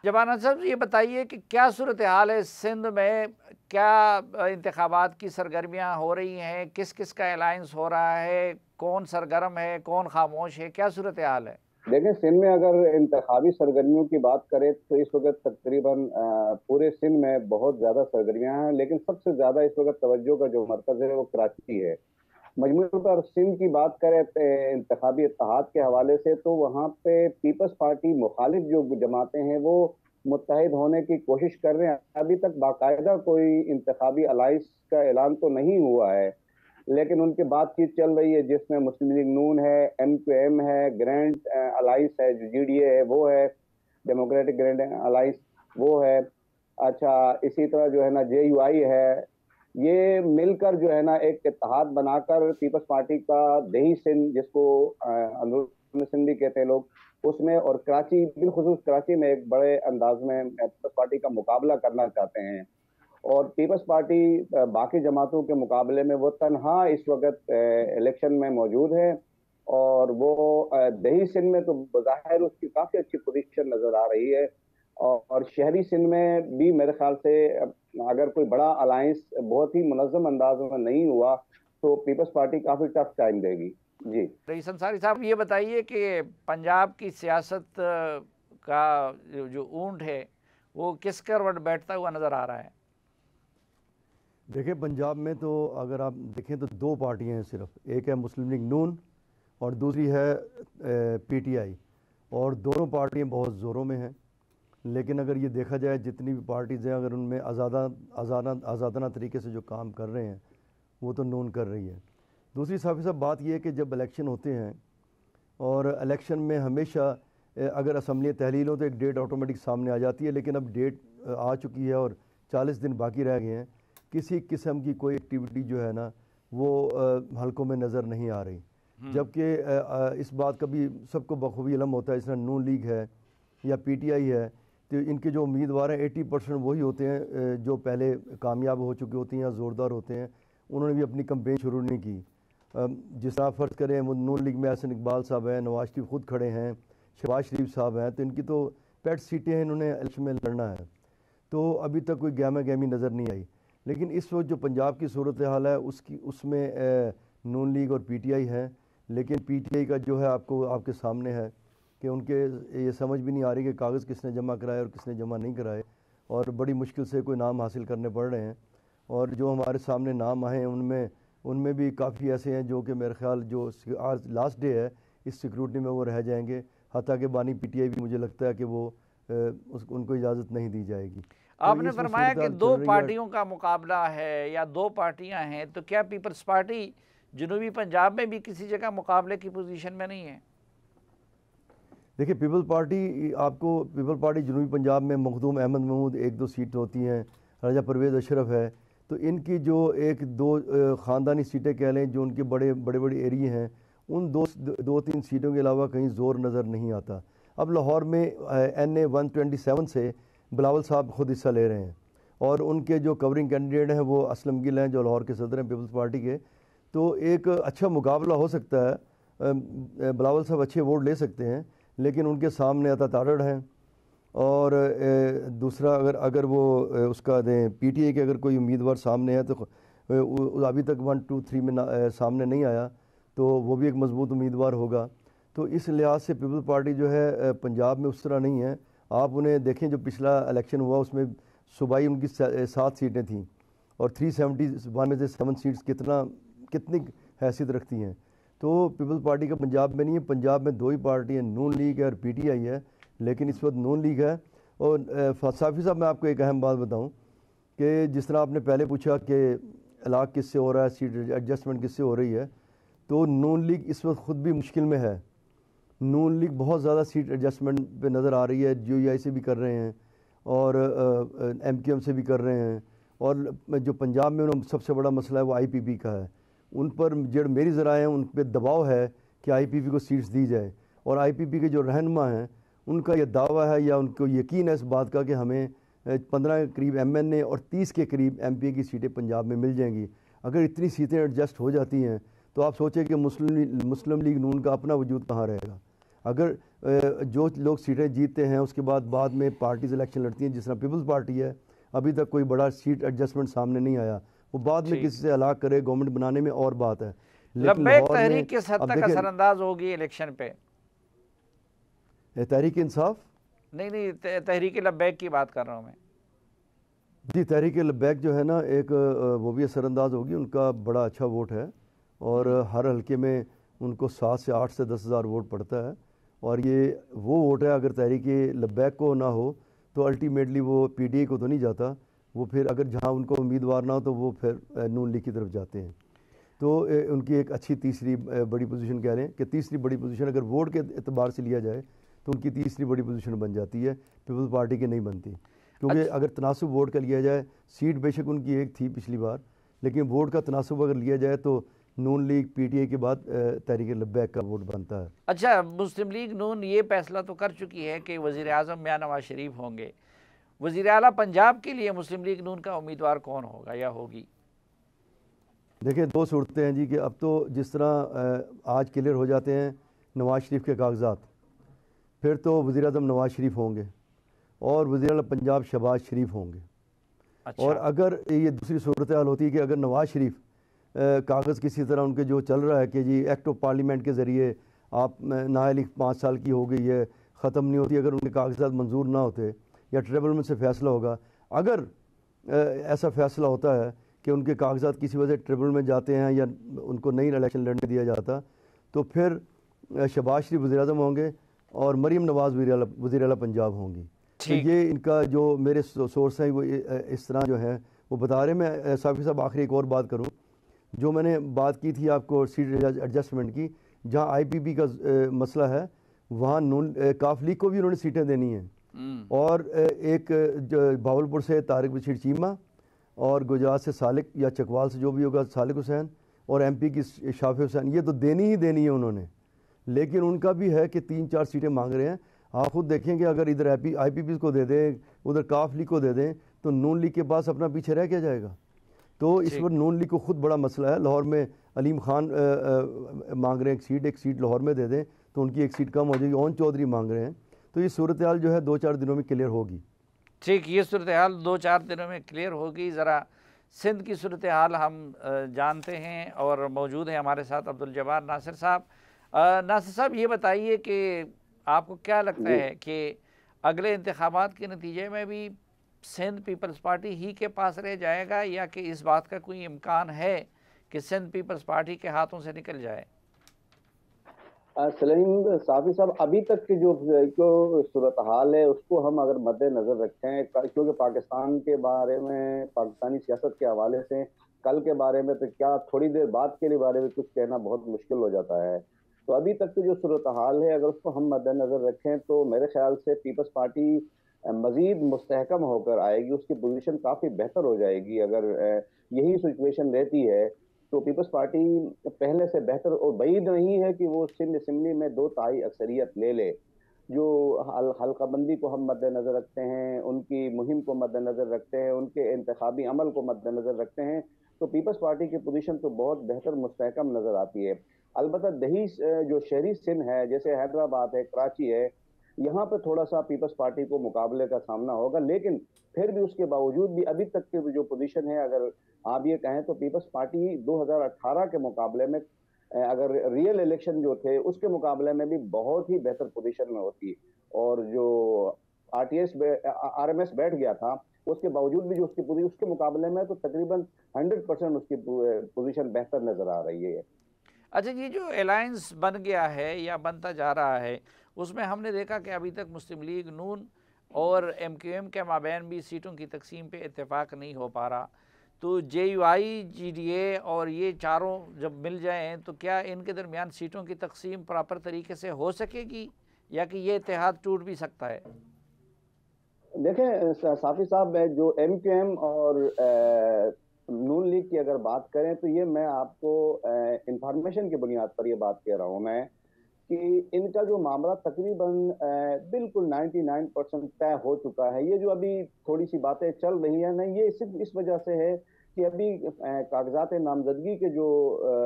जबाना साहब ये बताइए कि क्या सूरत हाल है सिंध में, क्या इंतखाबात की सरगर्मियाँ हो रही हैं, किस किस का अलायंस हो रहा है, कौन सरगर्म है, कौन खामोश है, क्या सूरत हाल है? देखें, सिंध में अगर इंतखाबी सरगर्मियों की बात करें तो इस वक्त तकरीबन पूरे सिंध में बहुत ज़्यादा सरगर्मियां हैं, लेकिन सबसे ज़्यादा इस वक्त तवज्जो का जो मरकज़ है वो कराची है। मजमूई पर सिंध की बात करें इंतखाबी इत्तेहाद के हवाले से, तो वहाँ पे पीपल्स पार्टी मुखालिफ जो जमातें हैं वो मुत्तहिद होने की कोशिश कर रहे हैं। अभी तक बाकायदा कोई इंतखाबी अलाइंस का ऐलान तो नहीं हुआ है, लेकिन उनकी बातचीत चल रही है जिसमें मुस्लिम लीग नून है, MQM है, ग्रैंड अलाइंस है, जो GDA है वो है, डेमोक्रेटिक ग्रैंड अलाइंस वो है। अच्छा, इसी तरह जो है ना JUI है। ये मिलकर जो है ना एक इत्तेहाद बनाकर पीपल्स पार्टी का दही सिंध, जिसको अंदरूनी सिंध भी कहते हैं लोग, उसमें और कराची, बिलखुसूस कराची में एक बड़े अंदाज में पीपल्स पार्टी का मुकाबला करना चाहते हैं। और पीपल्स पार्टी बाकी जमातों के मुकाबले में वो तनहा इस वक्त इलेक्शन में मौजूद है। और वो दही सिंध में तो बज़ाहिर उसकी काफ़ी अच्छी पोजीशन नज़र आ रही है। और शहरी सिंध में भी मेरे ख्याल से अगर कोई बड़ा अलायंस बहुत ही मुनज़्ज़म अंदाज में नहीं हुआ तो पीपल्स पार्टी काफ़ी टफ टाइम देगी। जी रईस अंसारी साहब, ये बताइए कि पंजाब की सियासत का जो ऊंट है वो किस करवट बैठता हुआ नज़र आ रहा है? देखिए, पंजाब में तो अगर आप देखें तो दो पार्टियां हैं सिर्फ, एक है मुस्लिम लीग नून और दूसरी है PTI, और दोनों पार्टियां बहुत ज़ोरों में हैं। लेकिन अगर ये देखा जाए जितनी भी पार्टीज़ हैं, अगर उनमें आज़ादाना तरीके से जो काम कर रहे हैं वो तो नून कर रही है। दूसरी साफ बात यह है कि जब इलेक्शन होते हैं और इलेक्शन में हमेशा अगर असम्बली तहलील हो तो एक डेट ऑटोमेटिक सामने आ जाती है, लेकिन अब डेट आ चुकी है और 40 दिन बाकी रह गए हैं। किसी किस्म की कोई एक्टिविटी जो है ना वो हलकों में नज़र नहीं आ रही, जबकि इस बात का भी सबको बखूबी इल्म होता है। इसमें नून लीग है या PTI है, तो इनके जो उम्मीदवार हैं 80% वही होते हैं जो पहले कामयाब हो चुके होते हैं या ज़ोरदार होते हैं। उन्होंने भी अपनी कंपेन शुरू नहीं की। जिस तरह फ़र्ज़ करें, वो नून लीग में एहसन इकबाल साहब हैं, नवाज शरीफ ख़ुद खड़े हैं, शहबाज शरीफ साहब हैं, तो इनकी तो पेट सीटें हैं, इन्होंने इलेक्शन में लड़ना है। तो अभी तक कोई गहमा गहमी नज़र नहीं आई। लेकिन इस वक्त जो पंजाब की सूरत हाल है उसमें नून लीग और PTI है, लेकिन PTI का जो है आपके सामने है कि उनके ये समझ भी नहीं आ रही कि कागज़ किसने जमा कराए और किसने जमा नहीं कराए, और बड़ी मुश्किल से कोई नाम हासिल करने पड़ रहे हैं। और जो हमारे सामने नाम आए हैं उनमें भी काफ़ी ऐसे हैं जो कि मेरे ख्याल जो आज लास्ट डे है इस सिक्योरिटी में वो रह जाएंगे। हत्ता के बानी PTI भी मुझे लगता है कि वो उनको इजाज़त नहीं दी जाएगी। आपने फरमाया कि दो पार्टियों का मुकाबला है या दो पार्टियां हैं, तो क्या पीपल्स पार्टी जनूबी पंजाब में भी किसी जगह मुकाबले की पोजीशन में नहीं है? देखिए, पीपल पार्टी जनूबी पंजाब में मखदूम अहमद महमूद 1-2 सीट होती हैं, राजा परवेज़ अशरफ है, तो इनकी जो 1-2 ख़ानदानी सीटें कह लें जो उनके बड़े एरिए हैं, उन 2-3 सीटों के अलावा कहीं ज़ोर नज़र नहीं आता। अब लाहौर में NA 127 से बिलावल साहब खुद हिस्सा ले रहे हैं, और उनके जो कवरिंग कैंडिडेट हैं वो असलम गिल हैं जो लाहौर के सदर हैं पीपल्स पार्टी के। तो एक अच्छा मुकाबला हो सकता है, बिलावल साहब अच्छे वोट ले सकते हैं, लेकिन उनके सामने अता तारड़ हैं। और दूसरा अगर वो उसका दें PTI के अगर कोई उम्मीदवार सामने है तो अभी तक 1, 2, 3 में सामने नहीं आया, तो वो भी एक मजबूत उम्मीदवार होगा। तो इस लिहाज से पीपल पार्टी जो है पंजाब में उस तरह नहीं है। आप उन्हें देखें, जो पिछला इलेक्शन हुआ उसमें सूबाई उनकी 7 सीटें थीं और 371 में से 7 सीट्स कितनी हैसियत रखती हैं। तो पीपल पार्टी का पंजाब में नहीं है। पंजाब में 2 ही पार्टी हैं, नून लीग है और PTI है, लेकिन इस वक्त नून लीग है। और साफ़ी साहब, मैं आपको एक अहम बात बताऊं कि जिस तरह आपने पहले पूछा कि इलाक़ किससे हो रहा है, सीट एडजस्टमेंट किससे हो रही है, तो नून लीग इस वक्त ख़ुद भी मुश्किल में है। नून लीग बहुत ज़्यादा सीट एडजस्टमेंट पे नज़र आ रही है, GUI से भी कर रहे हैं और MQM से भी कर रहे हैं। और जो पंजाब में सबसे बड़ा मसला है वो IPP का है। उन पर जो मेरी ज़राए हैं उन पर दबाव है कि IPP को सीट्स दी जाए, और IPP के जो रहनुमा हैं उनका ये दावा है या उनको यकीन है इस बात का कि हमें 15 के करीब MNA और 30 के करीब MPA की सीटें पंजाब में मिल जाएंगी। अगर इतनी सीटें एडजस्ट हो जाती हैं तो आप सोचें कि मुस्लिम लीग नून का अपना वजूद कहाँ रहेगा। अगर जो लोग सीटें जीतते हैं उसके बाद में पार्टीज इलेक्शन लड़ती हैं, जिस तरह पीपल्स पार्टी है, अभी तक कोई बड़ा सीट एडजस्टमेंट सामने नहीं आया। वो बाद में किसी से अलाग करे गवर्नमेंट बनाने में और बात है, लेकिन लब्बैक लाहौर में तहरीक किस हद अब तक देखिए असरअंदाज होगी इलेक्शन पे? तहरीक इंसाफ, नहीं, तहरीक लब्बैक की बात कर रहा हूँ मैं। जी तहरीक लब्बैक जो है ना, एक वो भी असरअंदाज होगी, उनका बड़ा अच्छा वोट है और हर हलके में उनको 7 से 8 से 10,000 वोट पड़ता है। और ये वो वोट है, अगर तहरीक लब्बैक को ना हो तो अल्टीमेटली वो पीटीआई को तो नहीं जाता, वो फिर अगर जहाँ उनको उम्मीदवार ना हो तो वो फिर नून लीग की तरफ जाते हैं। तो उनकी एक अच्छी तीसरी बड़ी पोजीशन कह रहे हैं कि तीसरी बड़ी पोजीशन अगर वोट के एतबार से लिया जाए तो उनकी तीसरी बड़ी पोजीशन बन जाती है, पीपल्स पार्टी की नहीं बनती। क्योंकि अगर तनासुब वोट का लिया जाए, सीट बेशक उनकी एक थी पिछली बार, लेकिन वोट का तनासुब अगर लिया जाए तो नून लीग पीटीआई के बाद तहरीक लब्बैक का वोट बनता है। अच्छा, मुस्लिम लीग नून ये फैसला तो कर चुकी है कि वज़ीर आज़म मियां नवाज शरीफ होंगे। वज़ीर आला पंजाब के लिए मुस्लिम लीग नून का उम्मीदवार कौन होगा या होगी? देखिए, दो सूरतें हैं जी कि अब तो जिस तरह आज क्लियर हो जाते हैं नवाज शरीफ के कागजात, फिर तो वज़ीर आज़म नवाज शरीफ होंगे और वज़ीर आला पंजाब शहबाज शरीफ होंगे। अच्छा। और अगर ये दूसरी सूरत हाल होती है कि अगर नवाज शरीफ कागज़ किसी तरह उनके जो चल रहा है कि जी एक्ट ऑफ पार्लियामेंट के ज़रिए आप नाअहली 5 साल की हो गई है, ख़त्म नहीं होती, अगर उनके कागजात मंजूर ना होते या ट्रिब्यूनल से फ़ैसला होगा, अगर ऐसा फ़ैसला होता है कि उनके कागजात किसी वजह से ट्रिब्यूनल में जाते हैं या उनको नई इलेक्शन लड़ने दिया जाता, तो फिर शहबाज शरीफ वज़ीर आज़म होंगे और मरीम नवाज़ वज़ीर आला पंजाब होंगी। तो ये इनका जो मेरे सोर्स हैं वो इस तरह जो है वो बता रहे। मैं साफ़ी साहब आखिरी एक और बात करूँ, जो मैंने बात की थी आपको सीट एडजस्टमेंट की, जहाँ आईपीपी का मसला है वहाँ नून काफ लीग को भी उन्होंने सीटें देनी हैं और एक जो भावलपुर से तारिक बशीर चीमा और गुजरात से सालिक या चकवाल से जो भी होगा सालिक हुसैन और एमपी की शाफी हुसैन, ये तो देनी ही देनी है उन्होंने। लेकिन उनका भी है कि 3-4 सीटें मांग रहे हैं। आप खुद देखेंगे अगर इधर आईपीपी को दे दें, उधर काफ लीग को दे दें, तो नून लीग के पास अपना पीछे रह क्या जाएगा। तो इस पर नून लीग को खुद बड़ा मसला है। लाहौर में अलीम खान मांग रहे हैं एक सीट लाहौर में दे दें तो उनकी एक सीट कम हो जाएगी, ओन चौधरी मांग रहे हैं। तो ये सूरत हाल जो है 2-4 दिनों में क्लियर होगी। ठीक, ये सूरत हाल 2-4 दिनों में क्लियर होगी। ज़रा सिंध की सूरत हाल हम जानते हैं और मौजूद हैं हमारे साथ अब्दुल जब्बार नासिर साहब। नासिर साहब, ये बताइए कि आपको क्या लगता है कि अगले इंतखाबात के नतीजे में भी सिंध पीपल्स पार्टी ही के पास रह जाएगा या कि इस बात का कोई इम्कान है कि सिंध पीपल्स पार्टी के हाथों से निकल जाए? सलीम साफी साहब, अभी तक की जो सूरत हाल है उसको हम अगर मद्देनजर रखें, क्योंकि पाकिस्तान के बारे में, पाकिस्तानी सियासत के हवाले से कल के बारे में तो क्या थोड़ी देर बाद के लिए बारे में कुछ कहना बहुत मुश्किल हो जाता है। तो अभी तक की जो सूरत हाल है अगर उसको हम मद्देनजर रखें तो मेरे ख्याल से पीपल्स पार्टी मजीद मुस्तहकम होकर आएगी, उसकी पोजीशन काफ़ी बेहतर हो जाएगी। अगर यही सिचुएशन रहती है तो पीपल्स पार्टी पहले से बेहतर, और बैद नहीं है कि वो सिंध असम्बली में 2/3 अक्सरियत ले ले। जो हल्का बंदी को हम मद्देनजर रखते हैं, उनकी मुहिम को मद्देनजर रखते हैं, उनके इंतखाबी अमल को मद्देनजर रखते हैं, तो पीपल्स पार्टी की पोजीशन तो बहुत बेहतर मुस्तहकम नजर आती है। अलबत्ता दही जो शहरी सिंध है, जैसे हैदराबाद है, कराची है, यहाँ पर थोड़ा सा पीपल्स पार्टी को मुकाबले का सामना होगा। लेकिन फिर भी उसके बावजूद भी अभी तक की जो पोजीशन है, अगर आप ये कहें तो पीपल्स पार्टी 2018 के मुकाबले में, अगर रियल इलेक्शन जो थे उसके मुकाबले में भी बहुत ही बेहतर पोजीशन में होती। और जो आरएमएस बैठ गया था उसके बावजूद भी जो उसके मुकाबले में तो तकरीबन 100% उसकी पोजीशन बेहतर नजर आ रही है। अच्छा, ये जो अलायंस बन गया है या बनता जा रहा है उसमें हमने देखा कि अभी तक मुस्लिम लीग नून और एमक्यूएम के माबैन भी सीटों की तकसीम पे इत्तेफाक नहीं हो पा रहा। तो जेयूआई, जीडीए और ये चारों जब मिल जाएं तो क्या इनके दरमियान सीटों की तकसीम प्रॉपर तरीके से हो सकेगी या कि ये इत्तेहाद टूट भी सकता है? देखें साफी साहब, जो एमक्यूएम और नून लीग की अगर बात करें तो ये मैं आपको इंफॉर्मेशन की बुनियाद पर ये बात कह रहा हूं मैं कि इनका जो मामला तकरीबन बिल्कुल 99% तय हो चुका है। ये जो अभी थोड़ी सी बातें चल रही है ना, ये सिर्फ इस वजह से है कि अभी कागजात नामजदगी के जो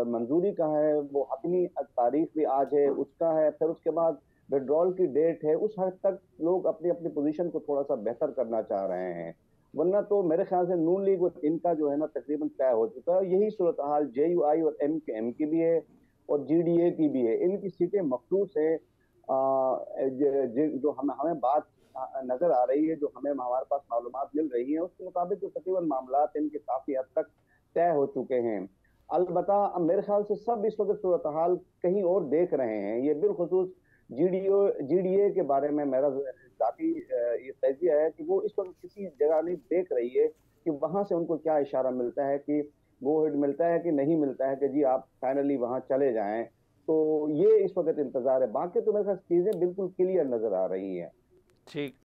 मंजूरी का है वो हतमी तारीख भी आज है, उसका है, फिर उसके बाद विड्रॉल की डेट है, उस हद तक लोग अपनी अपनी पोजीशन को थोड़ा सा बेहतर करना चाह रहे हैं। वरना तो मेरे ख्याल से नून लीग और इनका जो है ना तकरीबन तय हो चुका है। यही सूरत हाल JUI और MKM की भी है और GDA की भी है। इनकी सीटें मखसूस है। जो हमें बात नजर आ रही है, जो हमारे पास मालूमात मिल रही है, उसके मुताबिक तो तकरीबन मामला इनके काफी हद तक तय हो चुके हैं। अलबत्ता मेरे ख्याल से सब इस वक्त सूरत हाल कहीं और देख रहे हैं। ये बिलखुसूस GDA के बारे में मेरा जाती ये तजिया है कि वो इस वक्त किसी जगह नहीं देख रही है कि वहां से उनको क्या इशारा मिलता है, कि वो हेड मिलता है कि नहीं मिलता है कि जी आप फाइनली वहां चले जाएं। तो ये इस वक्त इंतजार है। बाकी तो मेरे ख्याल चीजें बिल्कुल क्लियर नजर आ रही हैं। ठीक।